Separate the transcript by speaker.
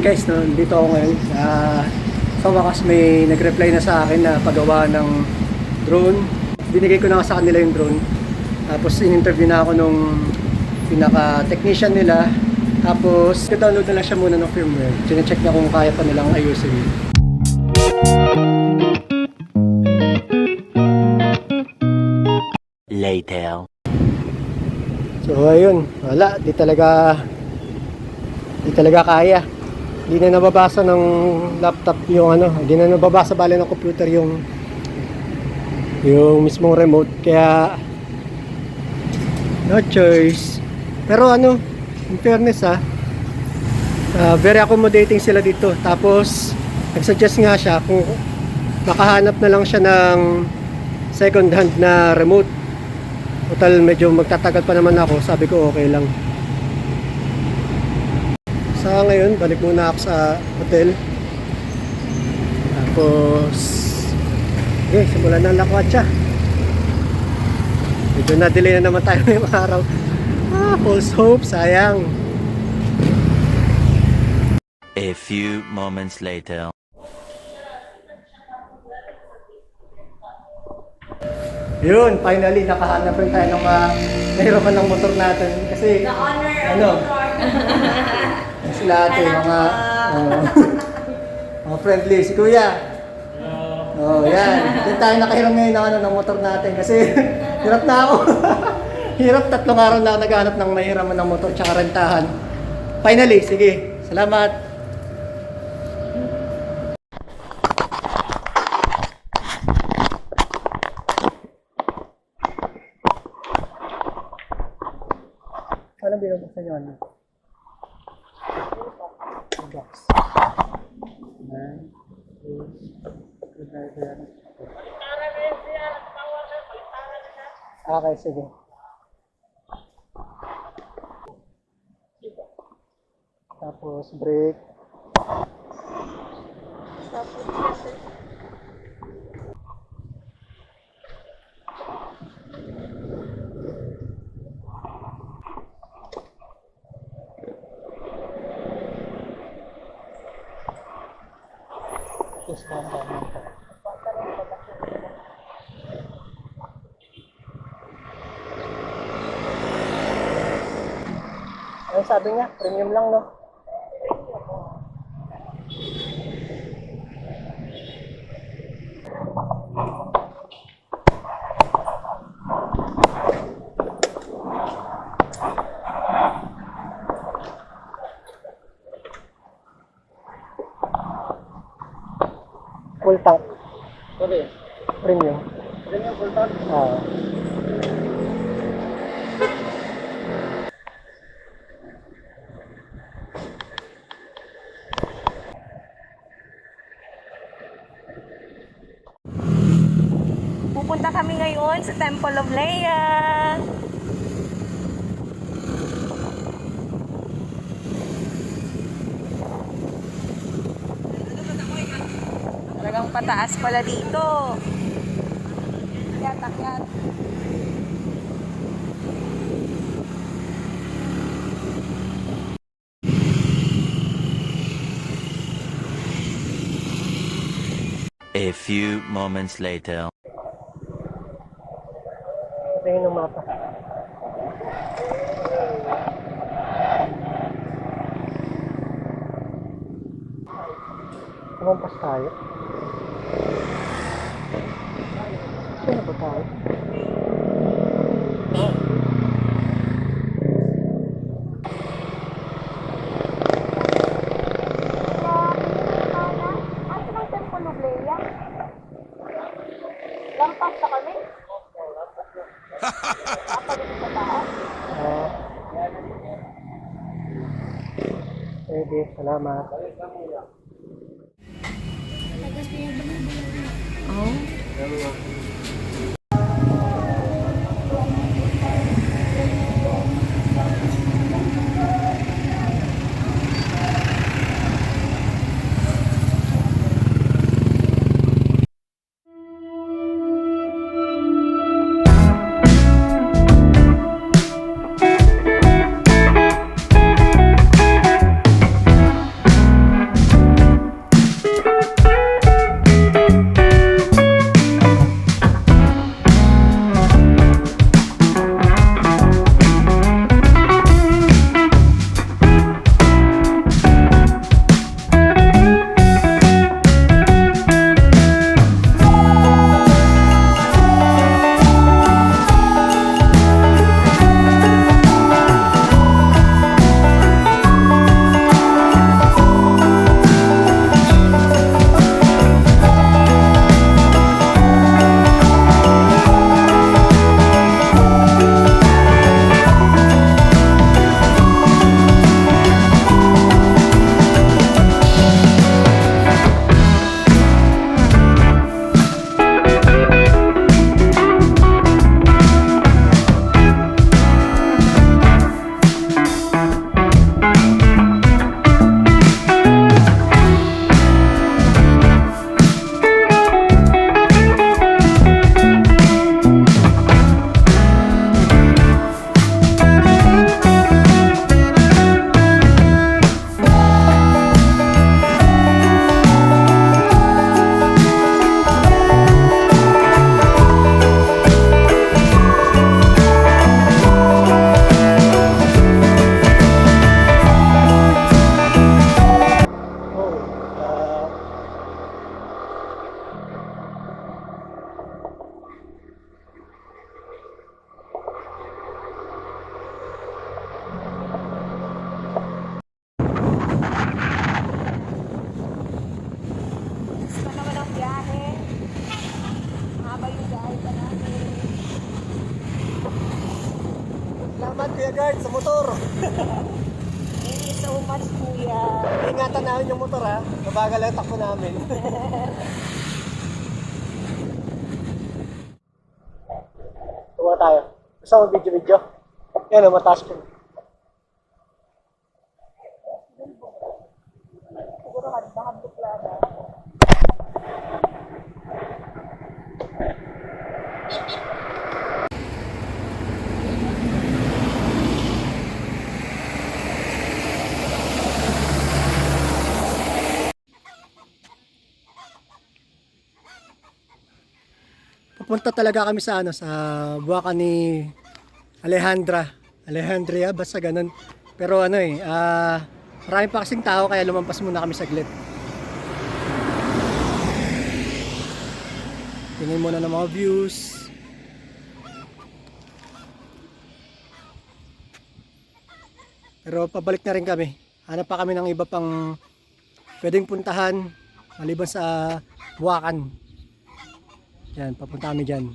Speaker 1: guys, no, dito ako ngayon. Sa wakas may nag-reply na sa akin na paggawa ng drone. Binigay ko na sa kanila yung drone. Tapos in-interview na ako nung pinaka-technician nila. Tapos download na lang siya muna ng firmware. Chine-check na kung kaya pa nilang ayusin.
Speaker 2: Later.
Speaker 1: So ayun, wala, di talaga kaya. Di na nababasa ng laptop yung di na nababasa bali ng computer yung mismong remote, kaya no choice. Pero in fairness very accommodating sila dito. Tapos nag-suggest nga siya kung makahanap na lang siya ng second hand na remote. Total medyo magtatagal pa naman ako, sabi ko okay lang. Sa ngayon, balik muna ako sa hotel. Tapos okay, simulan na ang lakwatsa. Medyo na-delay na naman tayo ngayong araw. False hope, sayang.
Speaker 2: A few moments later.
Speaker 1: Yun, finally nakahanap rin tayo ng nahirapan ng motor natin. Kasi
Speaker 3: The owner of the motor.
Speaker 1: sila ate, mga friendly. Si Kuya. Yan. Doon tayo nakahiram ngayon ng motor natin. Kasi hirap na ako. Hirap, 3 araw na ako naghahanap ng mahiraman ng motor tsaka rentahan. Finally, sige. Salamat. Anong binubuksan nyo? Box. Okay, sige. Tapos brake. Ano sabi niya? Premium lang, no? Full tank. Sabi? Premium. Premium full tank? Oo.
Speaker 3: Pupunta kami ngayon sa Temple of Leia. Talagang pataas pala dito. Akyat.
Speaker 2: A few moments later.
Speaker 1: Tingin ng mapa. Kumampas tayo. Saan ba tayo?
Speaker 3: Lampas sa kami.
Speaker 1: Pwede, salamat. salamat Kuya Guard sa motor.
Speaker 3: Thank you so much, kuya.
Speaker 1: Ingatan namin yung motor ha. Mabagal lang takbo namin. Tuwa tayo. Gusto mo video-video? Yan o, mataas ko.
Speaker 3: Siguro baka buklada.
Speaker 1: Pupunta talaga kami sa sa Buwakan ni Alejandria, basta ganun. Pero marami pa kasing tao kaya lumampas muna kami saglit. Tingin muna ng mga views. Pero pabalik na rin kami. Hanap pa kami ng iba pang pwedeng puntahan maliban sa Buwakan. Yan, papunta kami dyan.